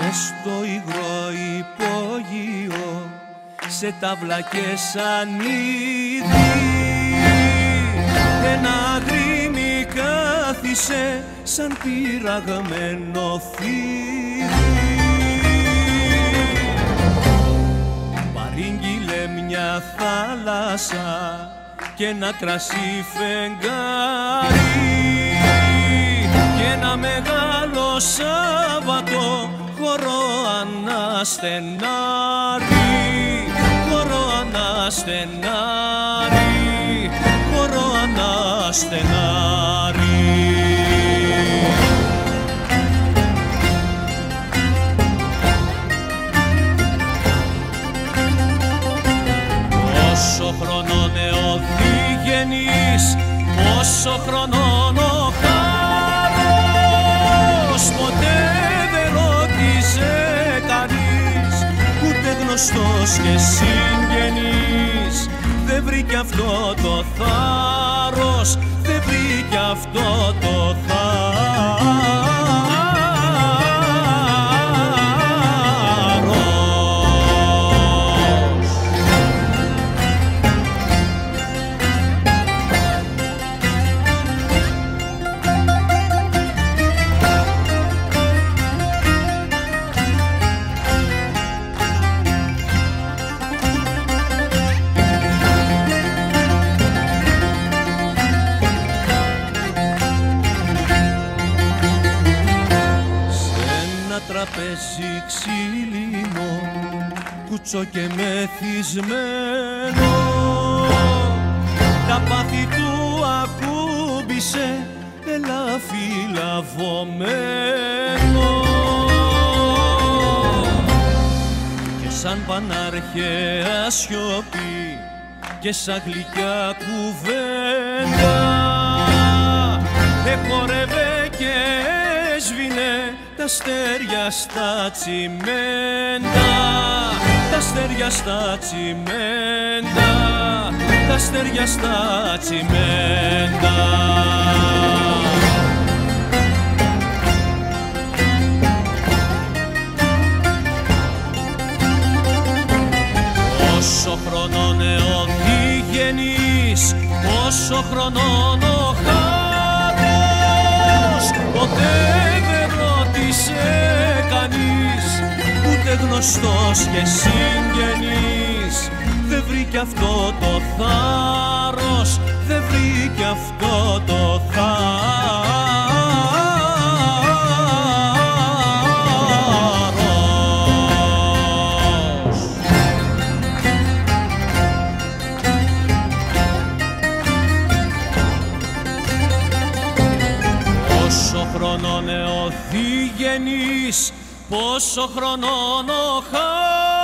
μες στο υγρό υπόγειο, σε ταύλα και σανίδι, ένα γρήμι κάθισε σαν πειραγμένο θήρι. Παρήγγειλε μια θάλασσα και ένα κρασί φεγγάρι και ένα μεγάλο Σάββατο χορό αναστενάρι, χορό αναστενάρι, χορό αναστενάρι. Πόσο χρονών ο διγενής, πόσο χρονών ο χάρος, ποτέ δεν ρώτησε κανείς, ούτε γνωστός και συγγενής. Δεν βρήκε αυτό το θάρρος, δεν βρήκε αυτό το θάρρος. Τραπέζι ξύλινο, κουτσό και μεθυσμένο, τα πάθη του ακούμπησε ελάφι λαβωμένο, και σαν πανάρχαια σιωπή και σαν γλυκιά κουβέντα εχορεύε και έσβηνε τα αστέρια στα τσιμέντα, τα αστέρια στα τσιμέντα, τα αστέρια στα τσιμέντα. Πόσο χρονών ο διγενής, πόσο χρονών ο χάρος, ποτέ δεν ρώτησε κανείς, ούτε γνωστός και συγγενής. Δεν βρήκε αυτό το θάρρος, δεν βρήκε αυτό το θάρρος. Πόσο χρονών ο διγενής, πόσο χρονών ο χάρος,